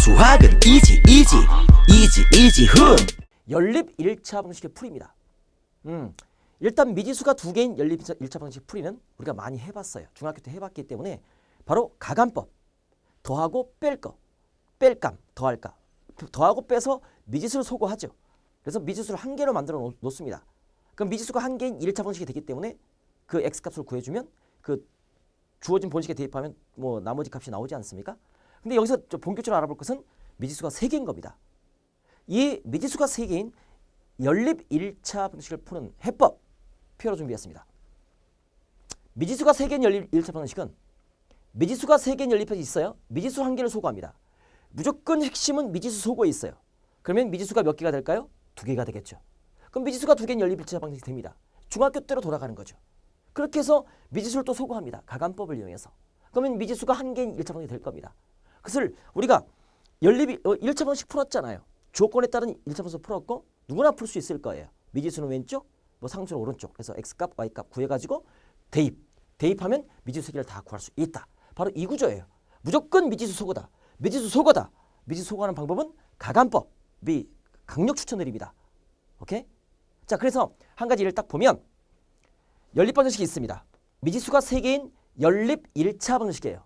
수학은 이지 훈. 연립 1차 방식의 풀이입니다. 일단 미지수가 두 개인 연립 1차 방식 풀이는 우리가 많이 해봤어요. 중학교 때 해봤기 때문에 바로 가감법. 더하고 뺄 거. 뺄감, 더할까. 더하고 빼서 미지수를 소거하죠. 그래서 미지수를 한 개로 만들어 놓습니다. 그럼 미지수가 한 개인 1차 방식이 되기 때문에 그 x값을 구해주면 그 주어진 본식에 대입하면 뭐 나머지 값이 나오지 않습니까? 근데 여기서 본격적으로 알아볼 것은 미지수가 3개인 겁니다. 이 미지수가 3개인 연립 1차 방식을 푸는 해법 표로 준비했습니다. 미지수가 3개인 연립 1차 방식은 미지수가 3개인 연립이 있어요. 미지수 한 개를 소거합니다. 무조건 핵심은 미지수 소거에 있어요. 그러면 미지수가 몇 개가 될까요? 2개가 되겠죠. 그럼 미지수가 2개인 연립 1차 방식이 됩니다. 중학교 때로 돌아가는 거죠. 그렇게 해서 미지수를 또 소거합니다. 가감법을 이용해서. 그러면 미지수가 한 개인 1차 방식이 될 겁니다. 그것을 우리가 연립 1차 방식 풀었잖아요. 조건에 따른 1차 방식 풀었고 누구나 풀 수 있을 거예요. 미지수는 왼쪽, 뭐 상수는 오른쪽. 그래서 x값, y값 구해가지고 대입하면 미지수 3개를 다 구할 수 있다. 바로 이 구조예요. 무조건 미지수 소거다. 미지수 소거다. 미지수 소거하는 방법은 가감법이 강력 추천드립니다. 오케이? 자, 그래서 한 가지 예를 딱 보면 연립 방식이 있습니다. 미지수가 3개인 연립 1차 방식이에요.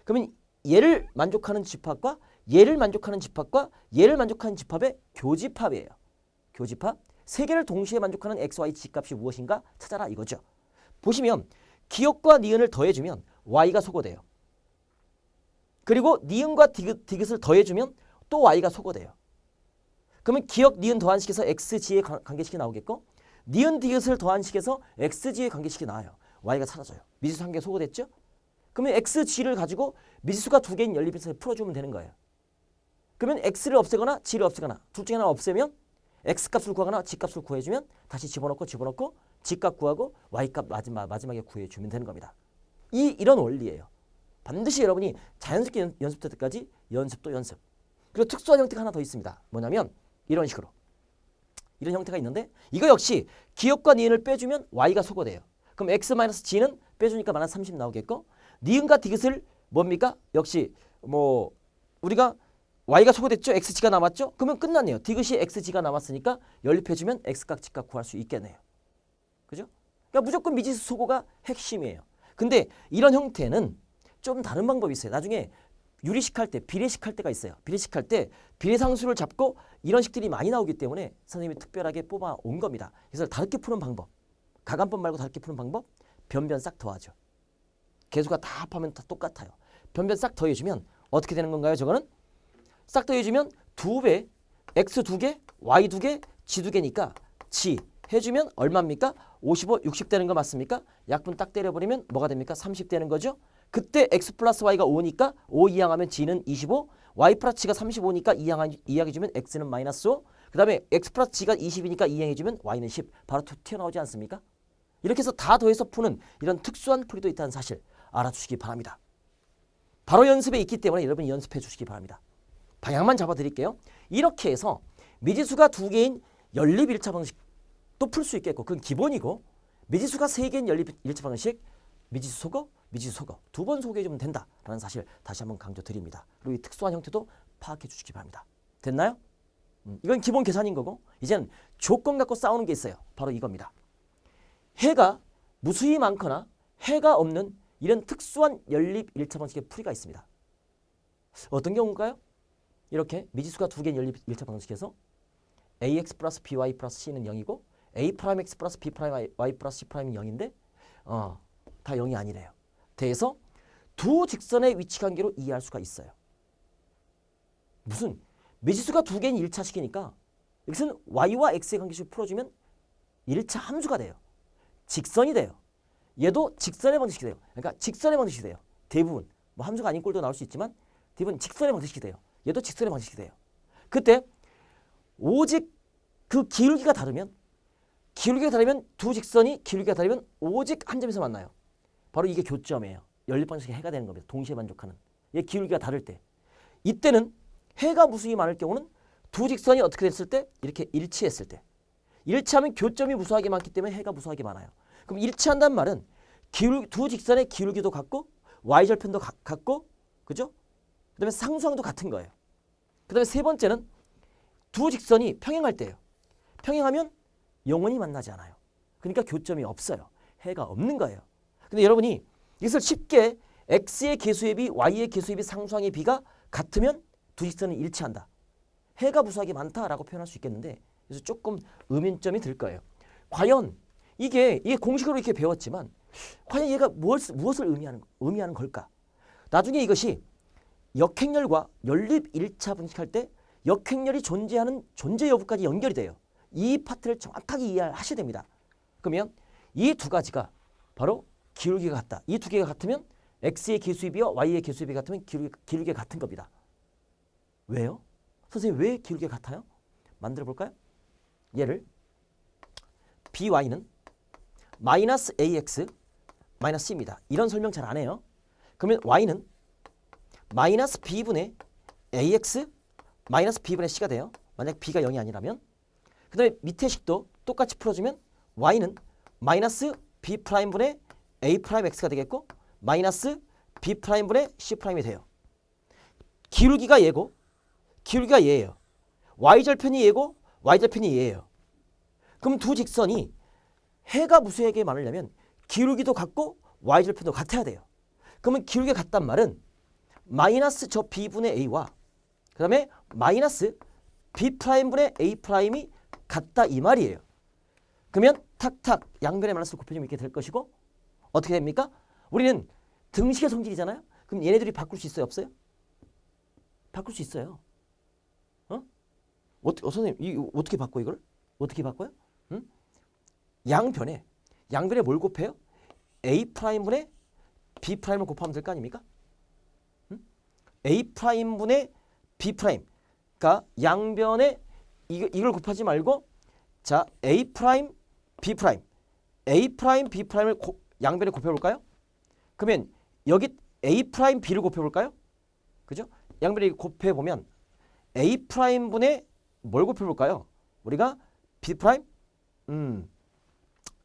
그러면 얘를 만족하는 집합과 얘를 만족하는 집합과 얘를 만족하는 집합의 교집합이에요. 교집합. 3개를 동시에 만족하는 x, y 지값이 무엇인가 찾아라 이거죠. 보시면 기역과 니은을 더해주면 y가 소거돼요. 그리고 니은과 디귿을 더해주면 또 y가 소거돼요. 그러면 기역, 니은 더한 식에서 xg의 관계식이 나오겠고 니은, 디귿을 더한 식에서 xg의 관계식이 나와요. y가 사라져요. 미지수 한 개 소거됐죠? 그러면 xg를 가지고 미지수가 2개인 연립에서 풀어주면 되는 거예요. 그러면 x를 없애거나 g를 없애거나 둘 중에 하나 없애면 x값을 구하거나 g값을 구해주면 다시 집어넣고 g값 구하고 y값 마지막에 구해주면 되는 겁니다. 이런 원리예요. 반드시 여러분이 자연스럽게 연습될 때까지 연습. 그리고 특수한 형태가 하나 더 있습니다. 뭐냐면 이런 식으로. 이런 형태가 있는데 이거 역시 기역과 니은을 빼주면 y가 소거돼요. 그럼 x-g는 빼주니까 마이너스 30 나오겠고 니은과 디귿을 뭡니까? 역시 뭐 우리가 y가 소거됐죠? xg가 남았죠? 그러면 끝났네요. 디귿이 xg가 남았으니까 연립해주면 x값, g값 구할 수 있겠네요. 그죠? 그러니까 무조건 미지수 소거가 핵심이에요. 근데 이런 형태는 좀 다른 방법이 있어요. 나중에 유리식 할 때, 비례식 할 때가 있어요. 비례식 할 때 비례상수를 잡고 이런 식들이 많이 나오기 때문에 선생님이 특별하게 뽑아 온 겁니다. 그래서 다르게 푸는 방법, 가감법 말고 다르게 푸는 방법, 변변 싹 더하죠. 개수가 다 합하면 다 똑같아요. 변변 싹 더해주면 어떻게 되는 건가요? 저거는 싹 더해주면 2배, x 2개, y 2개, g 2개니까 g 해주면 얼마입니까? 55, 60 되는 거 맞습니까? 약분 딱 때려버리면 뭐가 됩니까? 30 되는 거죠? 그때 x 플러스 y가 5니까 5 이항하면 g는 25, y 플러스 g가 35니까 이항해주면 x는 마이너스 5, 그 다음에 x 플러스 g가 20이니까 이항해주면 y는 10. 바로 튀어나오지 않습니까? 이렇게 해서 다 더해서 푸는 이런 특수한 풀이도 있다는 사실 알아주시기 바랍니다. 바로 연습에 있기 때문에 여러분이 연습해 주시기 바랍니다. 방향만 잡아드릴게요. 이렇게 해서 미지수가 2개인 연립 1차 방식도 풀 수 있겠고 그건 기본이고 미지수가 3개인 연립 1차 방식 미지수 소거, 미지수 소거 2번 소개해주면 된다라는 사실 다시 한번 강조드립니다. 그리고 이 특수한 형태도 파악해 주시기 바랍니다. 됐나요? 이건 기본 계산인 거고 이제는 조건 갖고 싸우는 게 있어요. 바로 이겁니다. 해가 무수히 많거나 해가 없는 이런 특수한 연립 1차 방식의 풀이가 있습니다. 어떤 경우일까요? 이렇게 미지수가 2개인 연립 1차 방식에서 ax 플러스 by 플러스 c는 0이고 a 프라임 x 플러스 b 프라임 y 플러스 c 프라임은 0인데 다 0이 아니래요. 대해서 두 직선의 위치 관계로 이해할 수가 있어요. 무슨 미지수가 2개인 1차식이니까 여기서는 y와 x의 관계식을 풀어주면 1차 함수가 돼요. 직선이 돼요. 얘도 직선의 방식이 돼요. 그러니까 직선의 방식이 돼요. 대부분 뭐 함수가 아닌 꼴도 나올 수 있지만 대부분 직선의 방식이 돼요. 얘도 직선의 방식이 돼요. 그때 오직 그 기울기가 다르면 두 직선이 기울기가 다르면 오직 한 점에서 만나요. 바로 이게 교점이에요. 연립 방식의 해가 되는 겁니다. 동시에 만족하는. 얘 기울기가 다를 때. 이때는 해가 무수히 많을 경우는 두 직선이 어떻게 됐을 때? 이렇게 일치했을 때. 일치하면 교점이 무수하게 많기 때문에 해가 무수하게 많아요. 그럼 일치한다는 말은 두 직선의 기울기도 같고 y절편도 같고 그죠? 그 다음에 상수항도 같은 거예요. 그 다음에 세 번째는 두 직선이 평행할 때예요. 평행하면 영원히 만나지 않아요. 그러니까 교점이 없어요. 해가 없는 거예요. 근데 여러분이 이것을 쉽게 x의 개수의 비, y의 개수의 비, 상수항의 비가 같으면 두 직선은 일치한다. 해가 무수하게 많다라고 표현할 수 있겠는데 그래서 조금 의문점이 들 거예요. 과연 이게 공식으로 이렇게 배웠지만 과연 얘가 무엇을 의미하는 걸까? 나중에 이것이 역행렬과 연립 1차 분식할 때 역행렬이 존재하는 존재 여부까지 연결이 돼요. 이 파트를 정확하게 이해하셔야 됩니다. 그러면 이 두 가지가 바로 기울기가 같다. 이 두 개가 같으면 x의 개수의 비와 y의 개수의 비 같으면 기울기가 같은 겁니다. 왜요? 선생님 왜 기울기가 같아요? 만들어 볼까요? 얘를 by는 마이너스 ax 마이너스 c입니다. 이런 설명 잘 안 해요. 그러면 y는 마이너스 b분의 ax 마이너스 b분의 c가 돼요. 만약 b가 0이 아니라면. 그 다음에 밑에 식도 똑같이 풀어주면 y는 마이너스 b'분의 a'x가 되겠고 마이너스 b'분의 c'이 돼요. 기울기가 얘고 기울기가 얘예요. y절편이 얘고 y절편이 얘예요. 그럼 두 직선이 해가 무수하게 많으려면 기울기도 같고 y절편도 같아야 돼요. 그러면 기울기가 같단 말은 마이너스 저 b분의 a와 그 다음에 마이너스 b'분의 a'이 같다 이 말이에요. 그러면 탁탁 양변의 마이너스를 곱해주면 이렇게 될 것이고 어떻게 됩니까? 우리는 등식의 성질이잖아요. 그럼 얘네들이 바꿀 수 있어요? 없어요? 바꿀 수 있어요. 선생님 이거 어떻게 바꿔 이걸? 어떻게 바꿔요? 응? 양변에 뭘 곱해요? A'분의 B'을 곱하면 될 거 아닙니까? 응? A'분의 B'. 그러니까 양변에 이걸 곱하지 말고 자 A', B'. A', B'을 양변에 곱해볼까요? 그러면 여기 A', B를 곱해볼까요? 그죠? 양변에 곱해보면 A'분의 뭘 곱해볼까요? 우리가 B'?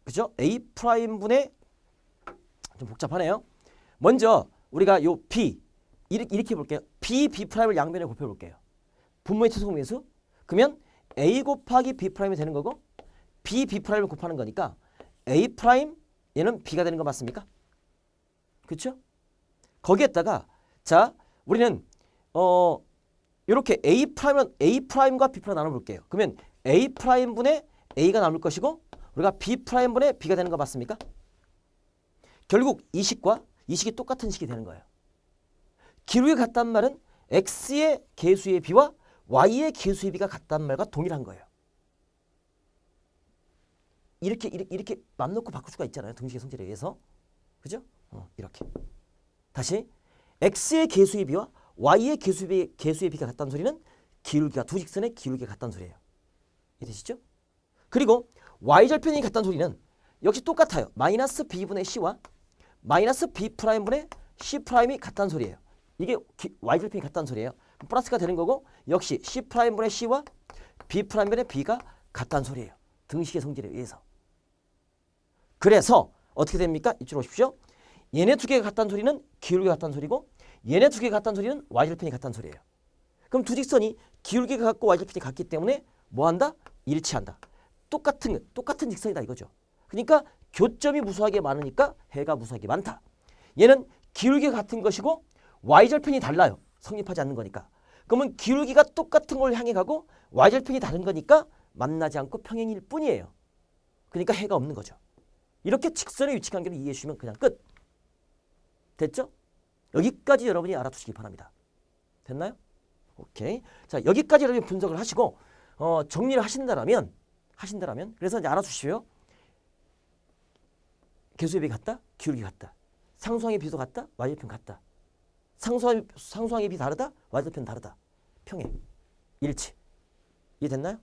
그죠? A'분의 좀 복잡하네요. 먼저 우리가 요 B 이렇게 볼게요. B'을 양변에 곱해볼게요. 분모의 최소공배수. 그러면 A 곱하기 B'이 되는 거고 B'을 곱하는 거니까 A' 얘는 B가 되는 거 맞습니까? 그렇죠? 거기에다가 자 우리는 이렇게 A'과 B'를 나눠볼게요. 그러면 A'분의 A가 남을 것이고 우리가 B'분의 B가 되는 거 맞습니까? 결국 이 식이 똑같은 식이 되는 거예요. 기울기가 같단 말은 X의 개수의 B와 Y의 개수의 B가 같단 말과 동일한 거예요. 이렇게 맘 놓고 바꿀 수가 있잖아요. 등식의 성질에 의해서. 그죠? 이렇게. 다시 X의 개수의 B와 Y의 개수의 B가 같다는 소리는 기울기가 두 직선의 기울기가 같다는 소리예요. 이해되시죠? 그리고 Y절편이 같다는 소리는 역시 똑같아요. 마이너스 B분의 C와 마이너스 B'분의 C'이 같다는 소리예요. 이게 Y절편이 같다는 소리예요. 플러스가 되는 거고 역시 C'분의 C와 B'분의 B가 같다는 소리예요. 등식의 성질에 의해서. 그래서 어떻게 됩니까? 이쪽으로 오십시오. 얘네 두 개가 같다는 소리는 기울기가 같다는 소리고 얘네 두 개가 같다는 소리는 Y절편이 같다는 소리예요. 그럼 두 직선이 기울기가 같고 Y절편이 같기 때문에 뭐한다? 일치한다. 똑같은 직선이다 이거죠. 그러니까 교점이 무수하게 많으니까 해가 무수하게 많다. 얘는 기울기가 같은 것이고 Y절편이 달라요. 성립하지 않는 거니까. 그러면 기울기가 똑같은 걸 향해 가고 Y절편이 다른 거니까 만나지 않고 평행일 뿐이에요. 그러니까 해가 없는 거죠. 이렇게 직선의 위치관계를 이해해 주시면 그냥 끝. 됐죠? 여기까지 여러분이 알아두시기 바랍니다. 됐나요? 오케이. 자, 여기까지 여러분이 분석을 하시고 정리를 하신다라면 그래서 이제 알아두시고요. 개수의 비 같다? 기울기 같다. 상수항의 비도 같다? Y절편 같다. 상수항의 비 다르다? Y절편 다르다. 평행. 일치. 이해됐나요?